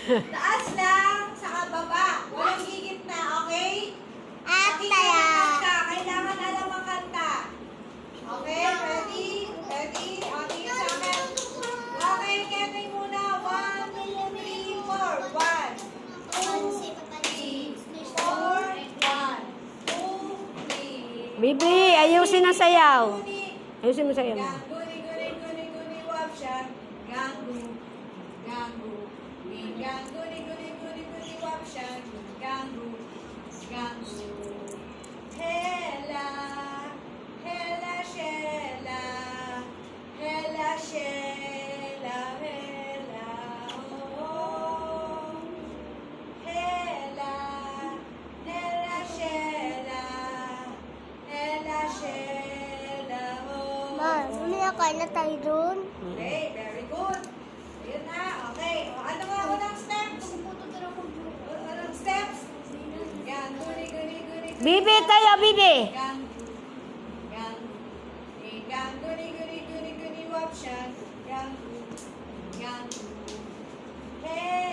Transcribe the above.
Taas lang, saka baba. Walang higit na, okay? At Makikinig kaya. ka. Kailangan alam ang kanta. Okay, ready? Ready? O, tingin sa akin. Okay, Kevin muna. 1, 2, 3, 4. 1, 2, 3, 4. 1, 2, 3. Bibi, ayusin ang sayaw. Ayusin mo sayaw mo. Guni, guni, guni, guni, wap siya. Gangu, gangu. Gang, guni, guni, guni, guni, wap siya. Gangu, gangu. Hela, hela, shela. Hela, shela, hela, oh. Hela, hela, shela. Hela, shela, oh. Ma, umiyak na tayo dun. Okay, very good. Ayun na, okay. O, ano nga unang steps? Unang steps? Yan, guni, guni, guni, guni. Bibi, tayo, Bibi. Gang, gang. Gang, guni, guni, guni, guni, wap siya. Gang, gang. Hey,